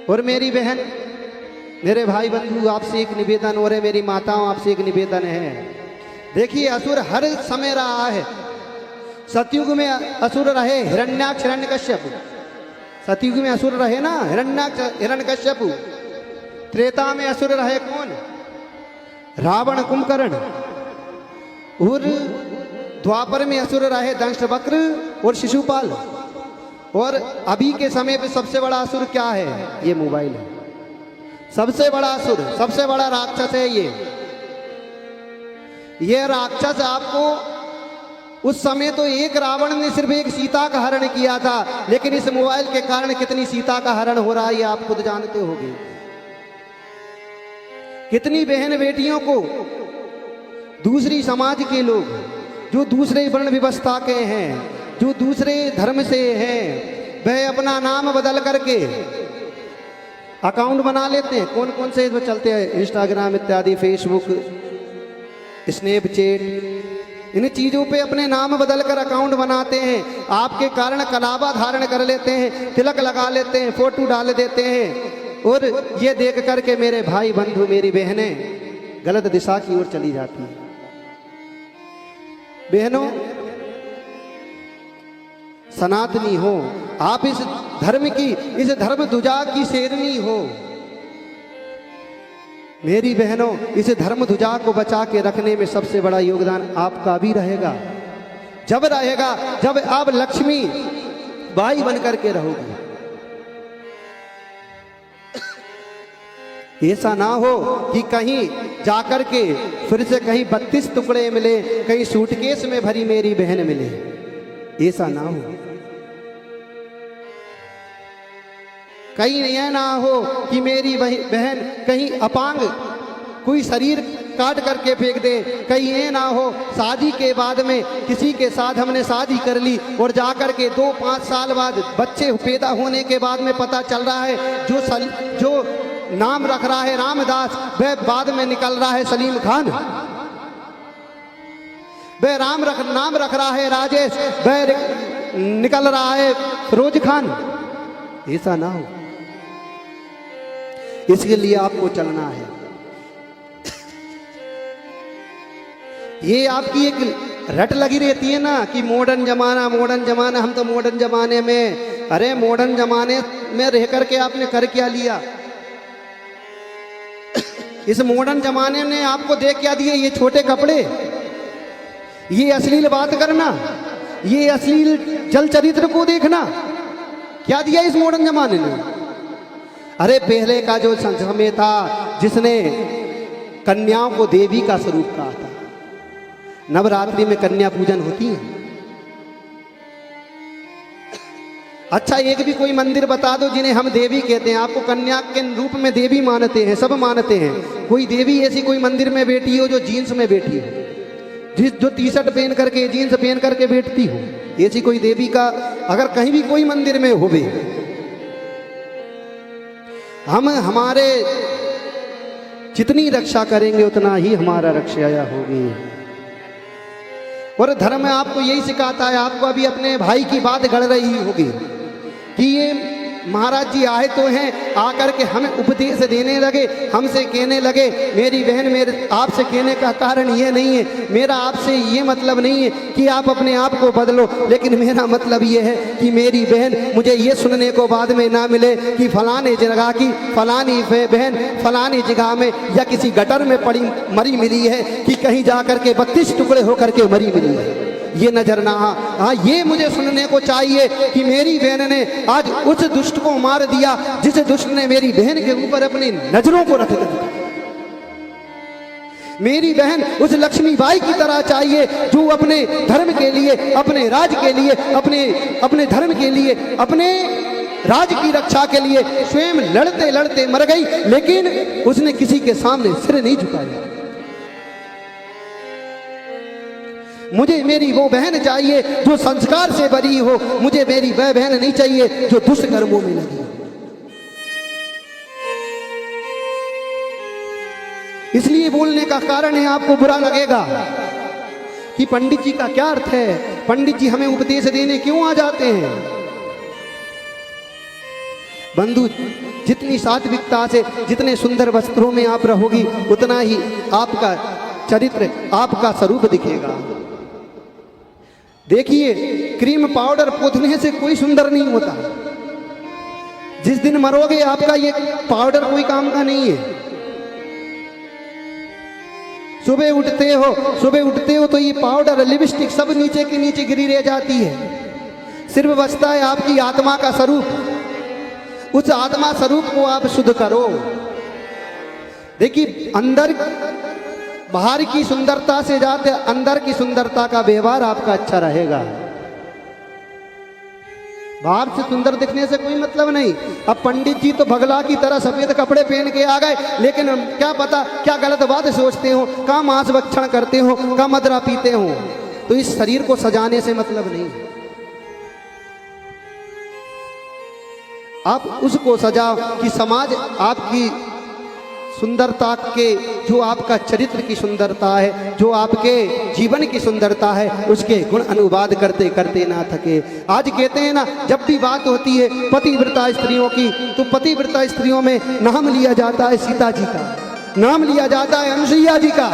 और मेरी बहन, मेरे भाई बंधु, आपसे एक निवेदन और है, मेरी माताओं आपसे एक निवेदन है। देखिए असुर हर समय रहा है। सतयुग में असुर रहे हिरण्याक्ष हिरण्यकश्यप, सतयुग में असुर रहे ना हिरण्याक्ष हिरण्यकश्यप। त्रेता में असुर रहे कौन? रावण कुंभकर्ण। और द्वापर में असुर रहे दंष्टवक्र और शिशुपाल। और अभी के समय पे सबसे बड़ा असुर क्या है? ये मोबाइल है। सबसे बड़ा असुर, सबसे बड़ा राक्षस है ये राक्षस। आपको उस समय तो एक रावण ने सिर्फ एक सीता का हरण किया था, लेकिन इस मोबाइल के कारण कितनी सीता का हरण हो रहा है ये आप खुद जानते होंगे। कितनी बहन बेटियों को दूसरी समाज के लोग, जो दूसरे वर्ण व्यवस्था के हैं, जो दूसरे धर्म से हैं, वह अपना नाम बदल करके अकाउंट बना लेते हैं। कौन कौन से इसमें चलते हैं? इंस्टाग्राम इत्यादि, फेसबुक, स्नैपचैट, इन चीजों पे अपने नाम बदल कर अकाउंट बनाते हैं। आपके कारण कलावा धारण कर लेते हैं, तिलक लगा लेते हैं, फोटो डाल देते हैं। और ये देख करके मेरे भाई बंधु, मेरी बहनें गलत दिशा की ओर चली जाती हैं। बहनों, सनातनी हो आप, इस धर्म की, इस धर्म ध्वजा की शेरनी हो। मेरी बहनों, इस धर्म ध्वजा को बचा के रखने में सबसे बड़ा योगदान आपका भी रहेगा। जब रहेगा जब आप लक्ष्मी बाई बन करके रहोगी। ऐसा ना हो कि कहीं जाकर के फिर से कहीं 32 टुकड़े मिले, कहीं सूटकेस में भरी मेरी बहन मिले। ऐसा ना हो। कहीं यह ना हो कि मेरी बहन कहीं अपांग कोई शरीर काट करके फेंक दे। कहीं ये ना हो शादी के बाद में किसी के साथ हमने शादी कर ली और जाकर के 2-5 साल बाद बच्चे पैदा होने के बाद में पता चल रहा है जो नाम रख रहा है रामदास, वह बाद में निकल रहा है सलीम खान। वह नाम रख रहा है राजेश, वह निकल रहा है फिरोज खान। ऐसा ना हो, इसके लिए आपको चलना है। ये आपकी एक रट लगी रहती है ना कि मॉडर्न जमाना, मॉडर्न जमाना, हम तो मॉडर्न जमाने में। अरे मॉडर्न जमाने में रह करके आपने कर क्या लिया? इस मॉडर्न जमाने ने आपको दे क्या दिए? ये छोटे कपड़े, ये अश्लील बात करना, ये अश्लील चल चरित्र को देखना, क्या दिया इस मॉडर्न जमाने ने? अरे पहले का जो समय था, जिसने कन्याओं को देवी का स्वरूप कहा था। नवरात्रि में कन्या पूजन होती है। अच्छा, एक भी कोई मंदिर बता दो जिन्हें हम देवी कहते हैं। आपको कन्या के रूप में देवी मानते हैं, सब मानते हैं। कोई देवी ऐसी कोई मंदिर में बैठी हो जो जीन्स में बैठी हो, जो टी शर्ट पहन करके, जीन्स पहन करके बैठती हो, ऐसी कोई देवी का अगर कहीं भी कोई मंदिर में होवे, हम हमारे जितनी रक्षा करेंगे उतना ही हमारा रक्षा होगी। और धर्म आपको यही सिखाता है। आपको अभी अपने भाई की बात गढ़ रही होगी कि ये महाराज जी आए तो हैं, आकर के हमें उपदेश देने लगे, हमसे कहने लगे। मेरी बहन, मेरे आपसे कहने का कारण ये नहीं है, मेरा आपसे ये मतलब नहीं है कि आप अपने आप को बदलो, लेकिन मेरा मतलब ये है कि मेरी बहन, मुझे ये सुनने को बाद में ना मिले कि फलाने जगह की फलानी बहन फलानी जगह में या किसी गटर में पड़ी मरी मिली है, कि कहीं जाकर के 32 टुकड़े होकर के मरी मिली है। ये नजर ना। हाँ, ये मुझे सुनने को चाहिए कि मेरी बहन ने आज उस दुष्ट को मार दिया जिस दुष्ट ने मेरी बहन के ऊपर अपनी नजरों को रख दिया। मेरी बहन उस लक्ष्मीबाई की तरह चाहिए जो अपने धर्म के लिए, अपने राज के लिए, अपने धर्म के लिए, अपने राज की रक्षा के लिए स्वयं लड़ते लड़ते मर गई, लेकिन उसने किसी के सामने सिर नहीं झुकाया। मुझे मेरी वो बहन चाहिए जो संस्कार से भरी हो। मुझे मेरी वह बहन नहीं चाहिए जो दुष्कर्मों में लगी। इसलिए बोलने का कारण है, आपको बुरा लगेगा कि पंडित जी का क्या अर्थ है, पंडित जी हमें उपदेश देने क्यों आ जाते हैं। बंधु, जितनी सात्विकता से, जितने सुंदर वस्त्रों में आप रहोगी, उतना ही आपका चरित्र, आपका स्वरूप दिखेगा। देखिए, क्रीम पाउडर पोतने से कोई सुंदर नहीं होता। जिस दिन मरोगे आपका ये पाउडर कोई काम का नहीं है। सुबह उठते हो तो ये पाउडर, लिपस्टिक सब नीचे के नीचे गिरी रह जाती है। सिर्फ बचता है आपकी आत्मा का स्वरूप। उस आत्मा स्वरूप को आप शुद्ध करो। देखिए, अंदर बाहर की सुंदरता से ज्यादा अंदर की सुंदरता का व्यवहार आपका अच्छा रहेगा। बाहर से सुंदर दिखने से कोई मतलब नहीं। अब पंडित जी तो भगला की तरह सफेद कपड़े पहन के आ गए, लेकिन क्या पता क्या गलत बात सोचते हो, कहाँ मांस भक्षण करते हो, कहाँ मदरा पीते हो। तो इस शरीर को सजाने से मतलब नहीं। आप उसको सजाओ कि समाज आपकी सुंदरता के, जो आपका चरित्र की सुंदरता है, जो आपके जीवन की सुंदरता है, उसके गुण अनुवाद करते करते ना थके। आज कहते हैं ना, जब भी बात होती है पतिव्रता स्त्रियों की, तो पतिव्रता स्त्रियों में नाम लिया जाता है सीता जी का, नाम लिया जाता है अनुसुईया जी का।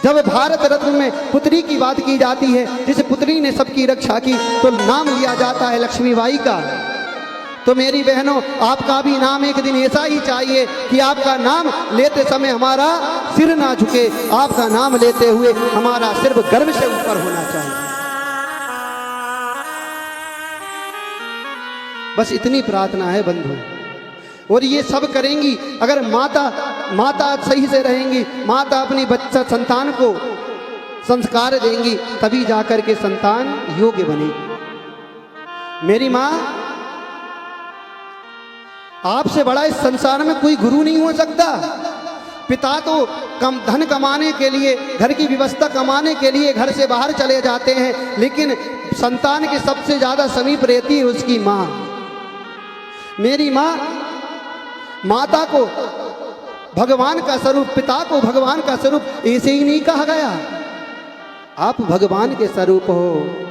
जब भारत रत्न में पुत्री की बात की जाती है, जिस पुत्री ने सबकी रक्षा की, तो नाम लिया जाता है लक्ष्मीबाई का। तो मेरी बहनों, आपका भी नाम एक दिन ऐसा ही चाहिए कि आपका नाम लेते समय हमारा सिर ना झुके। आपका नाम लेते हुए हमारा सिर्फ गर्व से ऊपर होना चाहिए। बस इतनी प्रार्थना है बंधु। और ये सब करेंगी अगर माता सही से रहेंगी, माता अपनी बच्चा संतान को संस्कार देंगी, तभी जाकर के संतान योग्य बनेगी। मेरी माँ, आपसे बड़ा इस संसार में कोई गुरु नहीं हो सकता। पिता तो कम धन कमाने के लिए, घर की व्यवस्था कमाने के लिए घर से बाहर चले जाते हैं, लेकिन संतान के सबसे ज्यादा समीप रहती है उसकी माँ। मेरी माँ, माता को भगवान का स्वरूप, पिता को भगवान का स्वरूप ऐसे ही नहीं कहा गया। आप भगवान के स्वरूप हो।